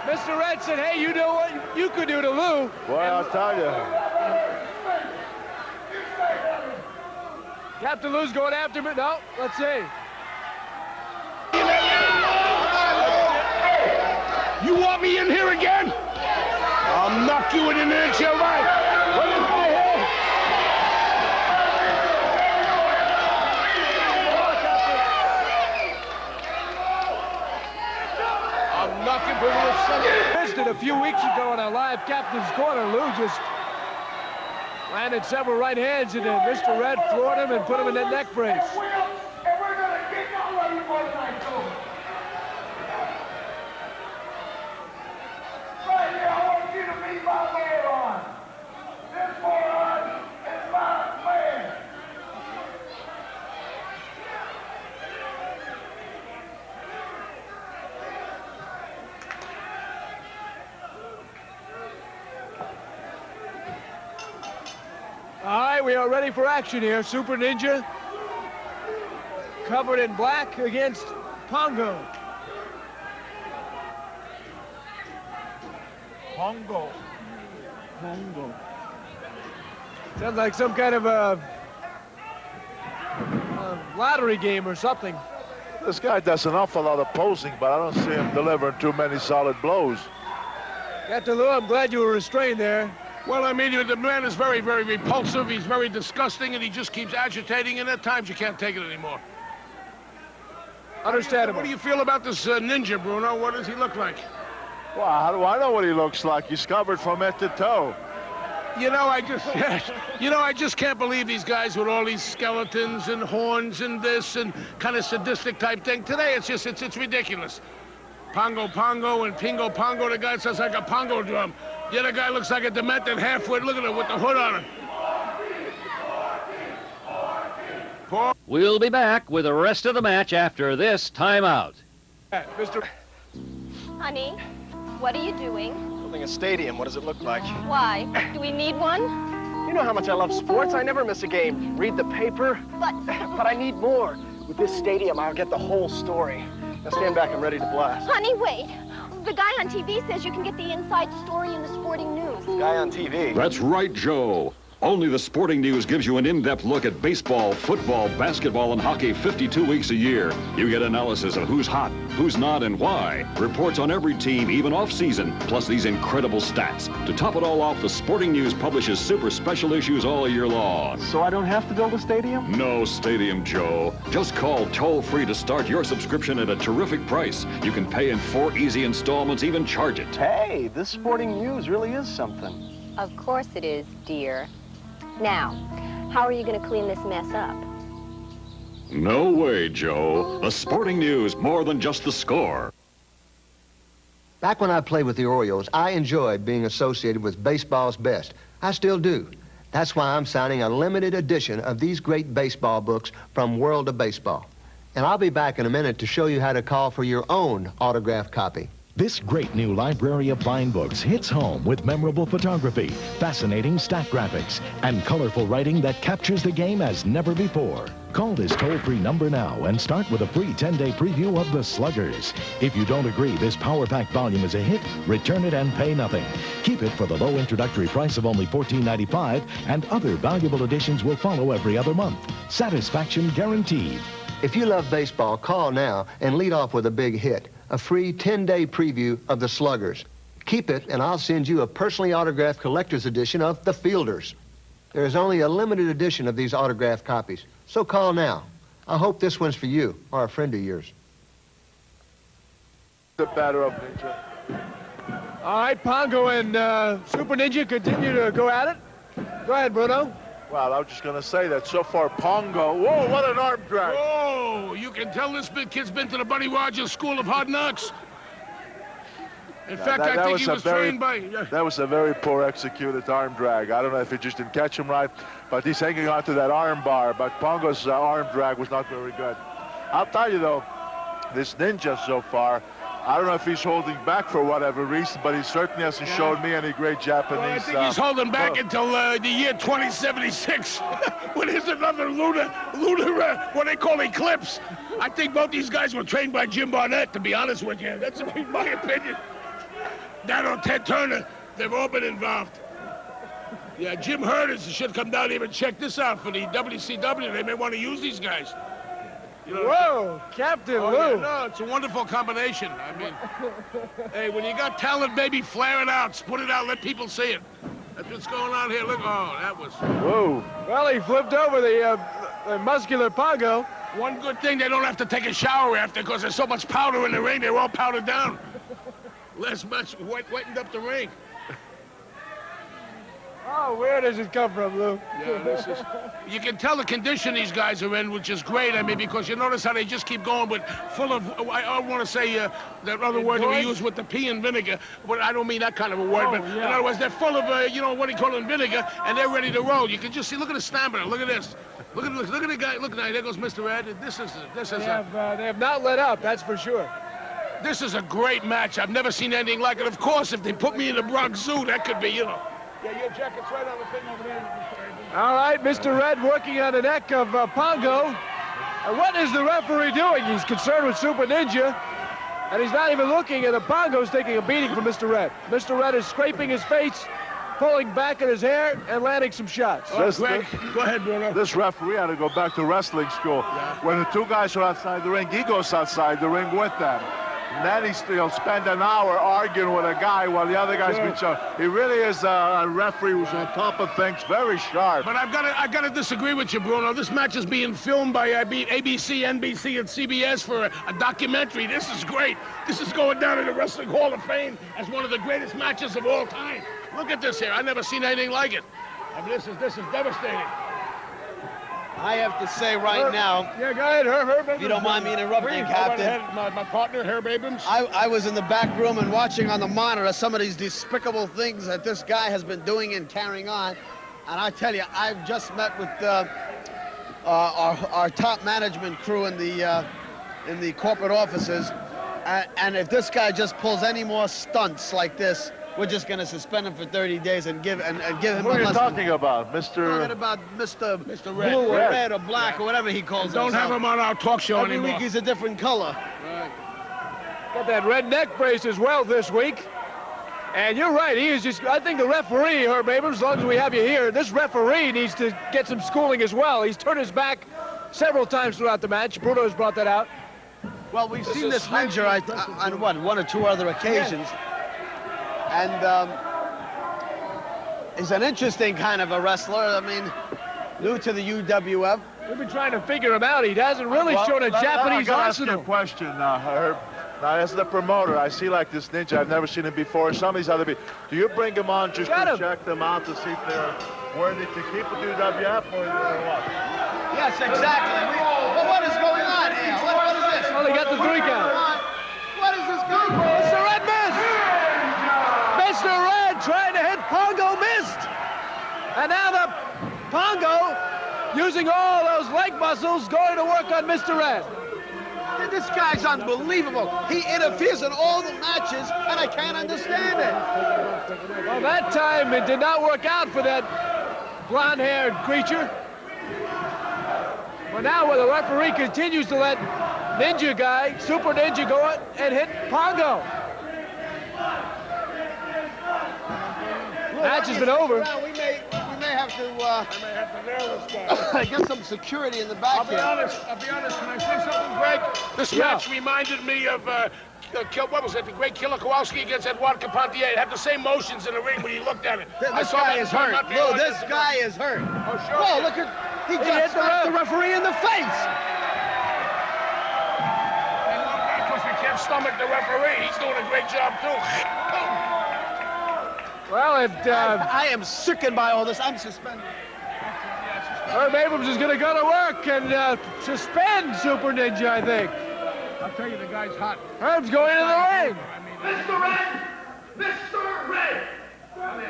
Mr. Red said, hey, you know what you could do to Lou? Boy, I'll tell you. Captain Lou's going after him. No, let's see. You want me in here again? I'll knock you in an inch of right. What is my head? I'm knocking for the Missed it a few weeks ago in our live Captain's Corner. Lou just landed several right hands, and then Mr. Red floored him and put him in that neck brace. And we're going to get y'all ready for tonight's over. Right here, I want you to meet my man on. This one is my man. All right, we are ready for action here. Super Ninja covered in black against Pongo. Pongo. Pongo. Sounds like some kind of a lottery game or something. This guy does an awful lot of posing, but I don't see him delivering too many solid blows. Captain Lou, I'm glad you were restrained there. Well, I mean, the man is very, very repulsive. He's very disgusting, and he just keeps agitating, and at times you can't take it anymore. Understandable. What do you feel about this ninja, Bruno? What does he look like? Well, how do I know what he looks like? He's covered from head to toe. You know, I just can't believe these guys with all these skeletons and horns and this and kind of sadistic type thing. Today, it's ridiculous. Pongo Pongo and Pingo Pongo. The guy sounds like a pongo drum. The other guy looks like a demented halfwit. Look at him with the hood on him. We'll be back with the rest of the match after this timeout. Mr. Honey, what are you doing? Building a stadium. What does it look like? Why? Do we need one? You know how much I love sports. I never miss a game. Read the paper. But I need more. With this stadium, I'll get the whole story. Now stand back. I'm ready to blast. Honey, wait. The guy on TV says you can get the inside story in the sporting news. Guy on TV? That's right, Joe. Only the Sporting News gives you an in-depth look at baseball, football, basketball, and hockey 52 weeks a year. You get analysis of who's hot, who's not, and why. Reports on every team, even off-season, plus these incredible stats. To top it all off, the Sporting News publishes super special issues all year long. So I don't have to build a stadium? No stadium, Joe. Just call toll-free to start your subscription at a terrific price. You can pay in 4 easy installments, even charge it. Hey, this Sporting News really is something. Of course it is, dear. Now, how are you going to clean this mess up? No way, Joe. The Sporting News, more than just the score. Back when I played with the Orioles, I enjoyed being associated with baseball's best. I still do. That's why I'm signing a limited edition of these great baseball books from World of Baseball. And I'll be back in a minute to show you how to call for your own autographed copy. This great new library of fine books hits home with memorable photography, fascinating stat graphics, and colorful writing that captures the game as never before. Call this toll-free number now and start with a free 10-day preview of The Sluggers. If you don't agree this power-packed volume is a hit, return it and pay nothing. Keep it for the low introductory price of only $14.95, and other valuable editions will follow every other month. Satisfaction guaranteed. If you love baseball, call now and lead off with a big hit. A free 10-day preview of The Sluggers. Keep it, and I'll send you a personally autographed collector's edition of The Fielders. There is only a limited edition of these autographed copies, so call now. I hope this one's for you or a friend of yours. The batter of Ninja. All right, Pongo and Super Ninja continue to go at it. Go ahead, Bruno. Well, I was just going to say that so far, Pongo. Whoa, what an arm drag. Oh, you can tell this kid's been to the Buddy Rogers School of Hard Knocks. In fact, I think he was trained by... That was a very poor executed arm drag. I don't know if he just didn't catch him right, but he's hanging on to that arm bar. But Pongo's arm drag was not very good. I'll tell you, though, this Ninja so far, I don't know if he's holding back for whatever reason, but he certainly hasn't showed me any great Japanese... Well, I think he's holding back until the year 2076, when there's another lunar, what they call eclipse. I think both these guys were trained by Jim Barnett, to be honest with you. That's my opinion. That or Ted Turner, they've all been involved. Yeah, Jim Herders should come down here and check this out for the WCW. They may want to use these guys. You know, whoa, Captain Lou. Yeah, no, it's a wonderful combination. I mean, hey, when you got talent, baby, flare it out, split it out, let people see it. That's what's going on here. Look, oh, that was... Whoa. Well, he flipped over the muscular Pongo. One good thing, they don't have to take a shower after, because there's so much powder in the ring, they're all powdered down. Less much wetting up the ring. Oh, where does it come from, Lou? Yeah, this is... You can tell the condition these guys are in, which is great. I mean, because you notice how they just keep going with full of... I want to say that other word that we use with the pea and vinegar, but I don't mean that kind of a word. But in other words, they're full of, you know, what do you call it, vinegar, and they're ready to roll. You can just see, look at the stamina. Look at this. Look at the guy. Look, now, there goes Mr. Ed. This is they have not let up, that's for sure. This is a great match. I've never seen anything like it. Of course, if they put me in the Bronx Zoo, that could be, you know. Yeah, your jacket's right on the thing over there. All right, Mr. Red working on the neck of Pongo. And what is the referee doing? He's concerned with Super Ninja, and he's not even looking at the Pongo's taking a beating from Mr. Red. Mr. Red is scraping his face, pulling back at his hair, and landing some shots. Oh, Greg, go ahead, Bruno. This referee had to go back to wrestling school. Yeah. When the two guys are outside the ring, he goes outside the ring with them. And then he'll spend an hour arguing with a guy while the other guy's been shown. He really is a referee who's on top of things, very sharp. But I've got to disagree with you, Bruno. This match is being filmed by ABC, NBC, and CBS for a documentary. This is great. This is going down in the Wrestling Hall of Fame as one of the greatest matches of all time. Look at this here. I've never seen anything like it. I mean, this is devastating. I have to say right now... Yeah, go ahead, Herb. If you don't mind me interrupting, Captain. My partner, Herb Abrams. I was in the back room and watching on the monitor some of these despicable things that this guy has been doing and carrying on. And I tell you, I've just met with our top management crew in the corporate offices. And if this guy just pulls any more stunts like this, we're just going to suspend him for 30 days and give him Who are you talking about, Mr. I'm talking about Mr. Red. Blue or Red or Black or whatever he calls Don't have him on our talk show Every anymore. week he's a different color. Right. Got that red neck brace as well this week. And you're right, he is just, I think the referee, Herb Abrams, as long as we have you here, this referee needs to get some schooling as well. He's turned his back several times throughout the match. Bruno's brought that out. Well, we've seen this Ninja on one or two other occasions. Yeah. And he's an interesting kind of a wrestler. I mean, new to the UWF. We've been trying to figure him out. He hasn't really shown a Japanese arsenal. Ask you a question, Herb. Now, as the promoter, I see like this Ninja. I've never seen him before. Some of these other people. Do you bring him on just to check them out to see if they're worthy to keep with UWF or what? Yes, exactly. Well, what is going on here? What is this? Well, they got the 3 count. What is this going on? Mr. Red missed! Mr. Red trying to hit Pongo, missed! And now the Pongo, using all those leg muscles, going to work on Mr. Red. This guy's unbelievable. He interferes in all the matches, and I can't understand it. Well, that time it did not work out for that blonde-haired creature. But now where the referee continues to let Ninja guy, Super Ninja, go out and hit Pongo. Match has been over. Well, we may have to nail this guy. Get some security in the back. I'll be honest. Can I say something, Greg? This match reminded me of what was it? The great Killer Kowalski against Edouard Carpentier. It had the same motions in the ring when you looked at it. This guy is hurt. Lou, this guy is hurt. Oh, sure. Whoa, look at he just slapped the referee in the face. And look, because we can't stomach the referee. He's doing a great job too. Well, I am sickened by all this. I'm suspended. Herb Abrams is going to go to work and suspend Super Ninja, I think. I'll tell you, the guy's hot. Herb's going into the ring. Mr. Red! Mr. Red! Come in.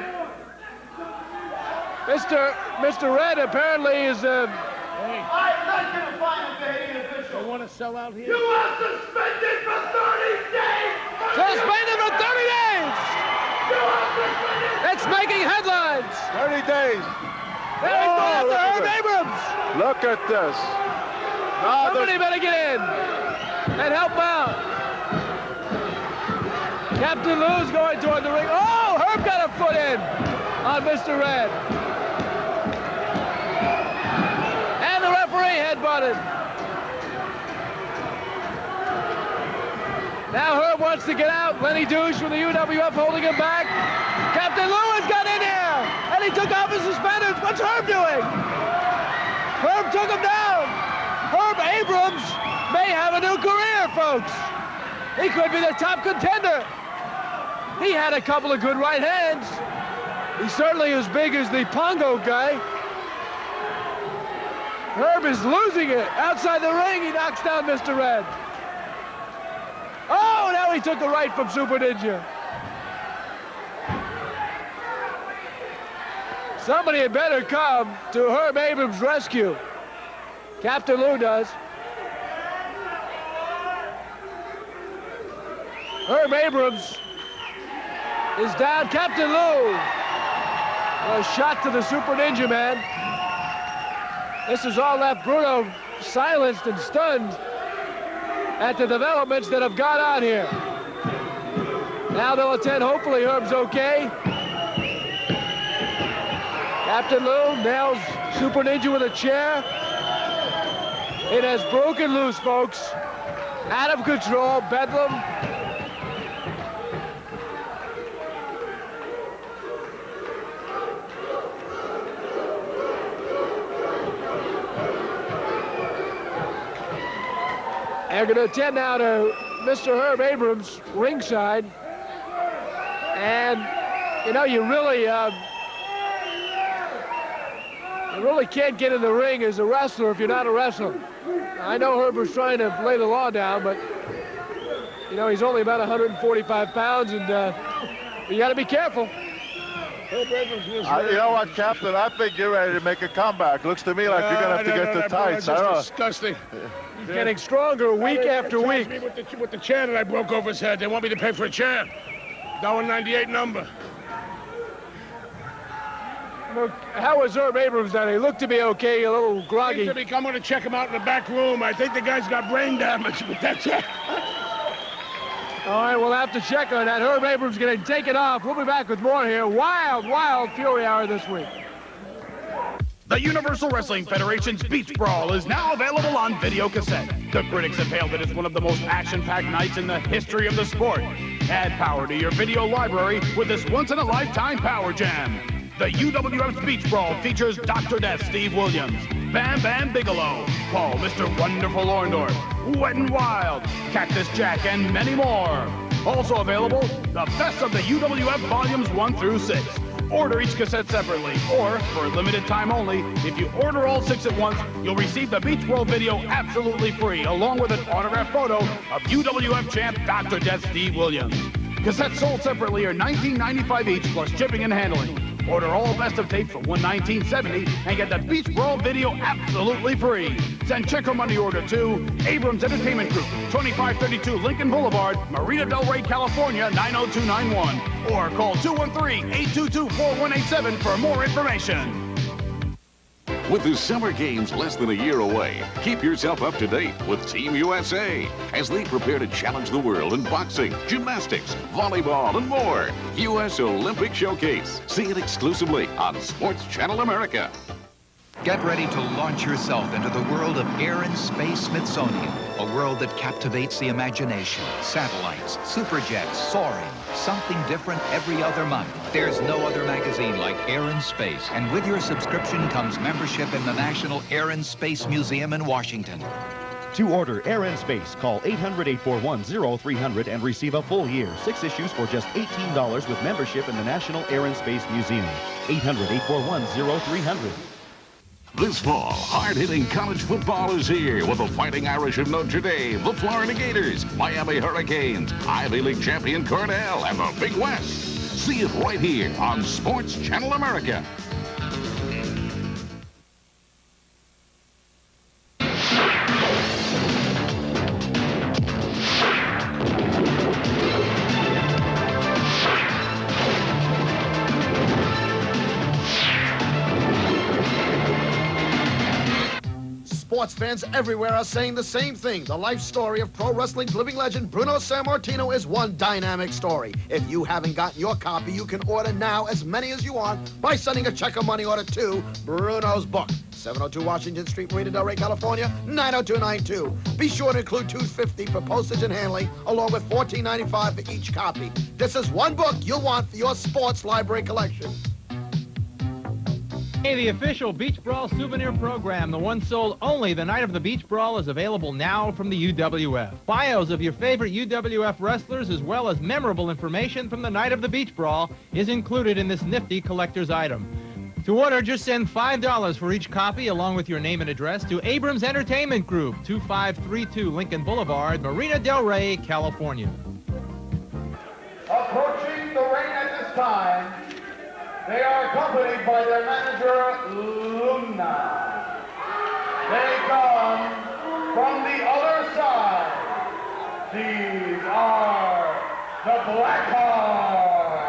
Mr. Red apparently is I'd like you to find a Canadian official. You want to sell out here? You are suspended for 30 days! suspended for 30 days! You are suspended! It's making headlines! 30 days. There he's going after Herb Abrams! Look at this. Somebody better get in and help out. Captain Lou's going toward the ring. Oh, Herb got a foot in on Mr. Red. And the referee headbutted. Now Herb wants to get out. Lenny Douche from the UWF holding him back. Captain Lou has got in here, and he took off his suspenders. What's Herb doing? Herb took him down. Herb Abrams may have a new career, folks. He could be the top contender. He had a couple of good right hands. He's certainly as big as the Pongo guy. Herb is losing it. Outside the ring, he knocks down Mr. Red. Oh, now he took a right from Super Ninja. Somebody had better come to Herb Abrams' rescue. Captain Lou does. Herb Abrams is down. Captain Lou. A shot to the Super Ninja Man. This has all left Bruno silenced and stunned at the developments that have gone on here. Now they'll attend. Hopefully Herb's okay. Captain Lou nails Super Ninja with a chair. It has broken loose, folks. Out of control, bedlam. They're going to attend now to Mr. Herb Abrams ringside. And, you know, you really can't get in the ring as a wrestler if you're not a wrestler. I know Herb was trying to lay the law down, but, you know, he's only about 145 pounds, and you got to be careful. You know what, Captain? I think you're ready to make a comeback. Looks to me like you're going to have to get the tights. That's disgusting. He's getting stronger week after week. Me with the chair that I broke over his head. They want me to pay for a chair. $1.98 number. Look, how was Herb Abrams down? He looked to be okay, a little groggy. I'm going to check him out in the back room. I think the guy's got brain damage, but that's it. All right, we'll have to check on that. Herb Abrams going to take it off. We'll be back with more here. Wild, wild Fury Hour this week. The Universal Wrestling Federation's Beach Brawl is now available on video cassette. The critics have hailed it as one of the most action-packed nights in the history of the sport. Add power to your video library with this once-in-a-lifetime power jam. The UWF's Beach Brawl features Dr. Death Steve Williams, Bam Bam Bigelow, Paul Mr. Wonderful Orndorff, Wet n' Wild, Cactus Jack, and many more. Also available, the best of the UWF Volumes 1 through 6. Order each cassette separately, or, for a limited time only, if you order all 6 at once, you'll receive the Beach Brawl video absolutely free, along with an autographed photo of UWF champ Dr. Death Steve Williams. Cassettes sold separately are $19.95 each, plus shipping and handling. Order all best of tapes for $119.70 and get the Beach Brawl video absolutely free. Send check or money order to Abrams Entertainment Group, 2532 Lincoln Boulevard, Marina Del Rey, California, 90291. Or call 213-822-4187 for more information. With the Summer Games less than a year away, keep yourself up to date with Team USA as they prepare to challenge the world in boxing, gymnastics, volleyball, and more. U.S. Olympic Showcase. See it exclusively on Sports Channel America. Get ready to launch yourself into the world of Air and Space Smithsonian, a world that captivates the imagination. Satellites, superjets, soaring, something different every other month. There's no other magazine like Air and Space, and with your subscription comes membership in the National Air and Space Museum in Washington. To order Air and Space, call 800-841-0300 and receive a full year. 6 issues for just $18 with membership in the National Air and Space Museum. 800-841-0300. This fall, hard-hitting college football is here with the Fighting Irish of Notre Dame, the Florida Gators, Miami Hurricanes, Ivy League champion Cornell, and the Big West. See it right here on Sports Channel America. Sports fans everywhere are saying the same thing. The life story of pro wrestling's living legend Bruno Sammartino is one dynamic story. If you haven't gotten your copy, you can order now as many as you want by sending a check or money order to Bruno's Book, 702 Washington Street, Marina Del Rey, California, 90292. Be sure to include $2.50 for postage and handling, along with $14.95 for each copy. This is one book you'll want for your sports library collection. Hey, the official Beach Brawl souvenir program, the one sold only the night of the Beach Brawl, is available now from the UWF. Bios of your favorite UWF wrestlers, as well as memorable information from the night of the Beach Brawl, is included in this nifty collector's item. To order, just send $5 for each copy, along with your name and address, to Abrams Entertainment Group, 2532 Lincoln Boulevard, Marina Del Rey, California. Approaching the ring at this time, they are accompanied by their manager, Luna. They come from the other side. These are the Blackhearts.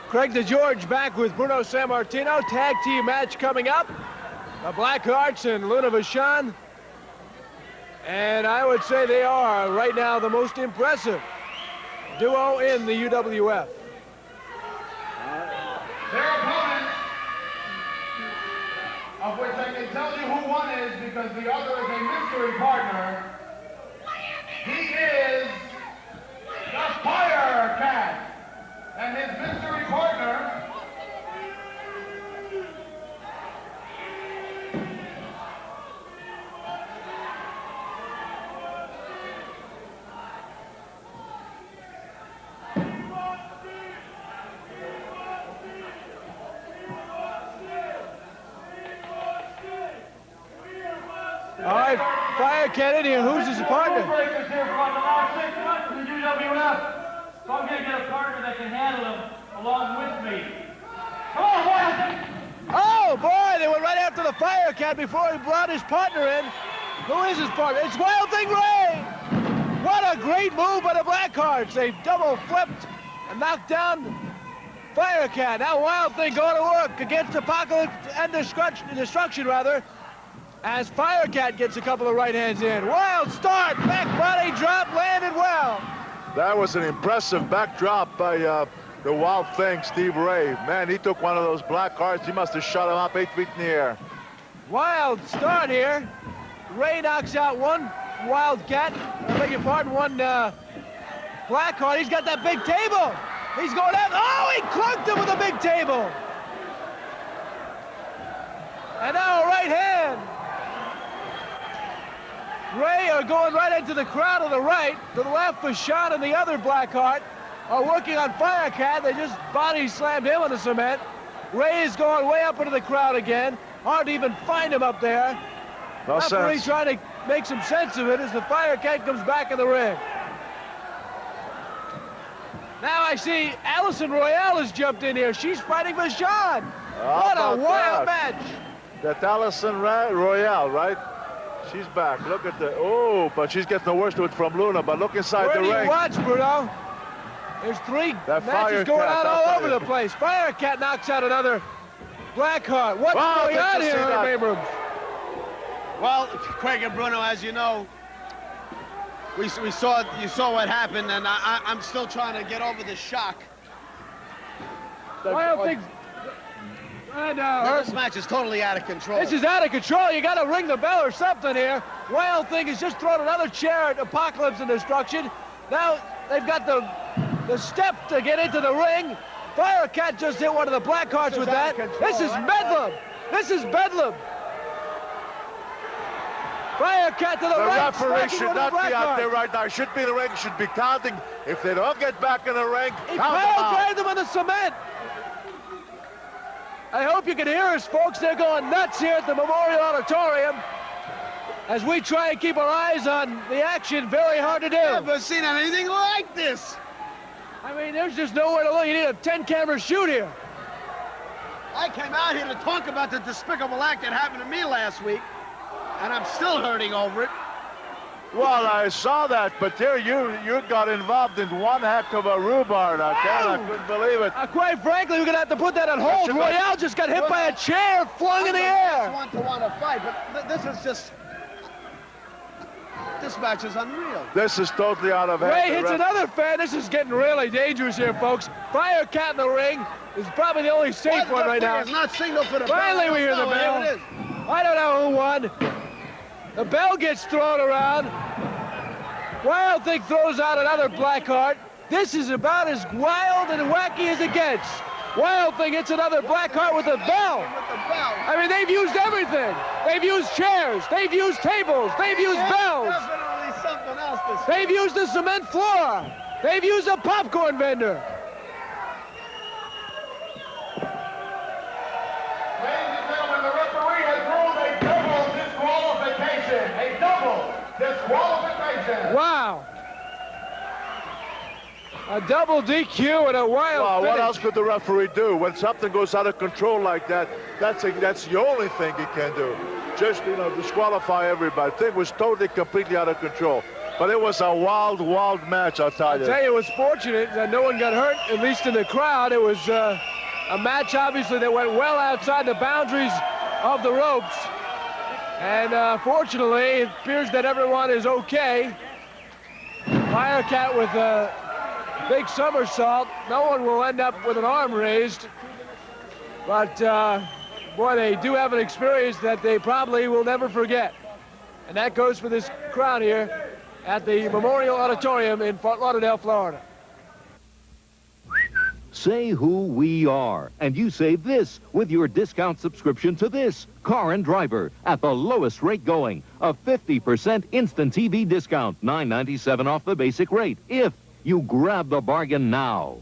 Craig DeGeorge back with Bruno Sammartino. Tag team match coming up. The Blackhearts and Luna Vachon. And I would say they are right now the most impressive duo in the UWF. Their opponent, of which I can tell you who one is because the other is a mystery partner. He is the Fire Cat, and his mystery partner All right, Fire Cat in here. Who's his partner? Breakers here for the last 6 months in the UWF. So I'm going to get a partner that can handle him along with me. Come on, Wild Thing! Oh, boy, they went right after the Fire Cat before he brought his partner in. Who is his partner? It's Wild Thing Ray! What a great move by the Blackhearts. They double flipped and knocked down Fire Cat. Now Wild Thing going to work against Apocalypse and Destruction, rather. As Fire Cat gets a couple of right hands in. Wild start, back body drop, landed well. That was an impressive back drop by the Wild Thing, Steve Ray. Man, he took one of those Blackhearts. He must have shot him up 8 feet in the air. Wild start here. Ray knocks out one Wildcat. I beg your pardon, one Blackheart. He's got that big table. He's going out. Oh, he clunked him with a big table. And now a right hand. Ray are going right into the crowd on the right. To the left, Vachon and the other Blackheart are working on Fire Cat. They just body slammed him on the cement. Ray is going way up into the crowd again. Hard to even find him up there. Referee trying to make some sense of it as the Fire Cat comes back in the ring. Now I see Allison Royale has jumped in here. She's fighting Vachon. What a wild match. That's Allison Royale, right? She's back. Look at the... Oh, but she's getting the worst of it from Luna. But look inside the ring. Where do you watch, Bruno? There's three matches going out all over the place. Fire Cat knocks out another Blackheart. What's going on here, Abrams? Well, Craig and Bruno, as you know, you saw what happened, and I'm still trying to get over the shock. Wild Thing. This match is totally out of control. This is out of control. You got to ring the bell or something here. Wild Thing has just thrown another chair at Apocalypse and Destruction. Now they've got the step to get into the ring. Fire Cat just hit one of the Blackhearts with that. This is Bedlam. This is Bedlam. Fire cat to the right. The referee striking should with a not black be out card. there right now. He should be in the ring, should be counting. If they don't get back in the ring, He count them out. dragged him on the cement. I hope you can hear us, folks. They're going nuts here at the Memorial Auditorium as we try and keep our eyes on the action. Very hard to do. I've never seen anything like this. I mean, there's just nowhere to look. You need a 10-camera shoot here. I came out here to talk about the despicable act that happened to me last week, and I'm still hurting over it. Well, I saw that, but there you got involved in one heck of a rhubarb out there. I couldn't believe it. Quite frankly, we're going to have to put that on hold. Royale just got hit by a chair flung in the air. I just want to fight, but this is just... This match is unreal. This is totally out of hand. Ray hits another fan. This is getting really dangerous here, folks. Fire cat in the ring is probably the only safe one right now. It's not signal for the Finally, bell. we hear the No, bell. here it is. I don't know who won. The bell gets thrown around. Wild Thing throws out another black heart. This is about as wild and wacky as it gets. Wild Thing hits another black heart with a bell. I mean, they've used everything. They've used chairs. They've used tables. They've used bells. Definitely something else this They've used the cement floor. They've used a popcorn vendor. Ladies and gentlemen, the referee has ruled a double disqualification. A double disqualification. Wow. A double DQ and a wild Well, what finish. else could the referee do? When something goes out of control like that, that's the only thing he can do. Just, disqualify everybody. The thing was totally, completely out of control. But it was a wild, wild match, I'll tell you. I'll tell you, it was fortunate that no one got hurt, at least in the crowd. It was a match, obviously, that went well outside the boundaries of the ropes. And fortunately, it appears that everyone is okay. Firecat with a big somersault. No one will end up with an arm raised. But, boy, they do have an experience that they probably will never forget. And that goes for this crowd here at the Memorial Auditorium in Fort Lauderdale, Florida. Say who we are, and you save this with your discount subscription to this Car and Driver at the lowest rate going. A 50% instant TV discount, $9.97 off the basic rate, if you grab the bargain now.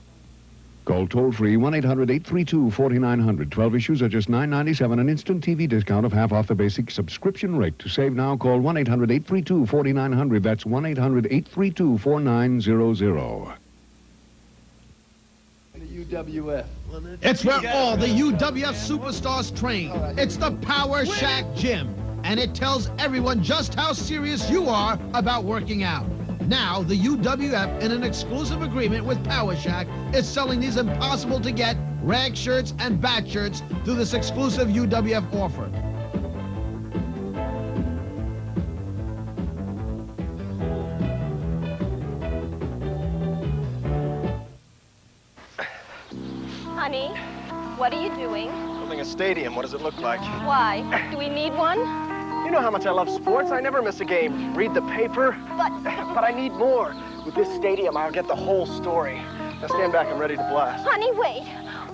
Call toll-free 1-800-832-4900. 12 issues are just $9.97, an instant TV discount of half off the basic subscription rate. To save now, call 1-800-832-4900. That's 1-800-832-4900. The UWF. It's where all the UWF superstars train. It's the Power Shack Gym. And it tells everyone just how serious you are about working out. Now, the UWF, in an exclusive agreement with Power Shack, is selling these impossible-to-get rag shirts and bat shirts through this exclusive UWF offer. Honey, what are you doing? Building a stadium. What does it look like? Why? Do we need one? You know how much I love sports. I never miss a game. Read the paper. But I need more. With this stadium, I'll get the whole story. Now stand back. I'm ready to blast. Honey, wait.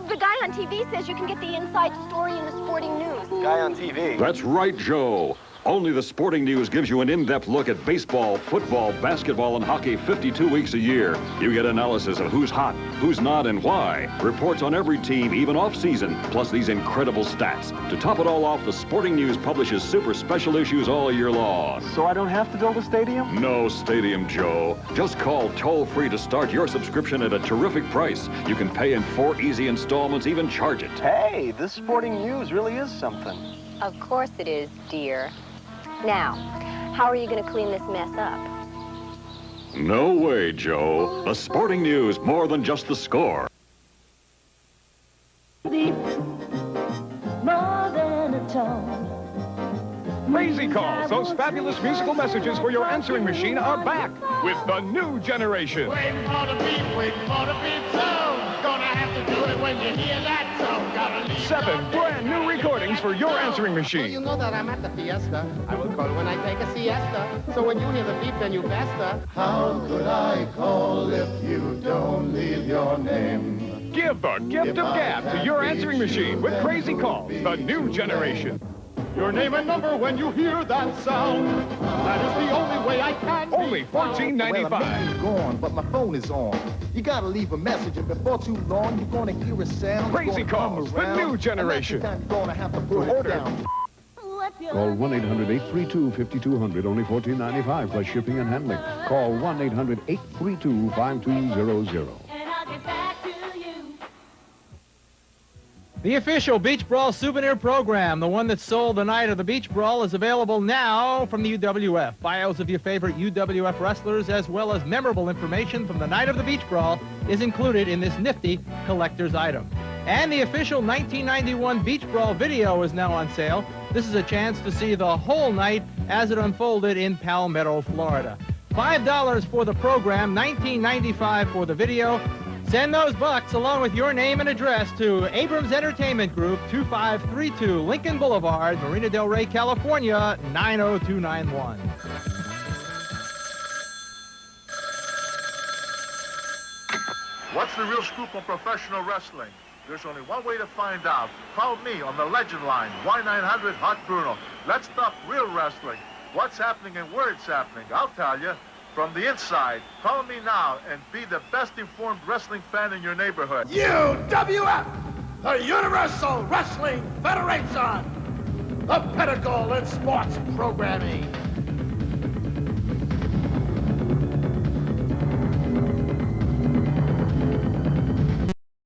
The guy on TV says you can get the inside story in the sporting news. Guy on TV. That's right, Joe. Only the Sporting News gives you an in-depth look at baseball, football, basketball, and hockey 52 weeks a year. You get analysis of who's hot, who's not, and why. Reports on every team, even off-season, plus these incredible stats. To top it all off, the Sporting News publishes super special issues all year long. So I don't have to build a stadium? No stadium, Joe. Just call toll-free to start your subscription at a terrific price. You can pay in 4 easy installments, even charge it. Hey, this Sporting News really is something. Of course it is, dear. Now, how are you going to clean this mess up? No way, Joe. The Sporting News, more than just the score. More than a tone. Crazy Calls, those fabulous musical messages for your answering machine are back with the new generation. Waiting for the beat zone. Gonna have to do it when you hear that song. Gotta leave 7 brand new recordings for your answering machine. You know that I'm at the fiesta. I will call when I take a siesta. So when you hear the beep, then you besta. How could I call if you don't leave your name? Give the gift of gab to your answering machine with Crazy Calls, the new generation. Your name and number when you hear that sound. That is the only way I can. Only $14.95. Well, the meeting's gone, but my phone is on. You gotta leave a message, and before too long, you're gonna hear a sound. Crazy Calls, the new generation. And that's the time you're gonna have to put it down. Call 1-800-832-5200, only $14.95 plus shipping and handling. Call 1-800-832-5200. The official Beach Brawl souvenir program, the one that sold the night of the Beach Brawl, is available now from the UWF. Bios of your favorite UWF wrestlers, as well as memorable information from the night of the Beach Brawl, is included in this nifty collector's item. And the official 1991 Beach Brawl video is now on sale. This is a chance to see the whole night as it unfolded in Palmetto, Florida. $5 for the program, $19.95 for the video. Send those bucks along with your name and address to Abrams Entertainment Group, 2532 Lincoln Boulevard, Marina del Rey, California, 90291. What's the real scoop on professional wrestling? There's only one way to find out. Call me on the Legend Line, Y900 Hot Bruno. Let's talk real wrestling. What's happening and where it's happening, I'll tell you. From the inside, call me now and be the best informed wrestling fan in your neighborhood. UWF, the Universal Wrestling Federation, the pinnacle in sports programming.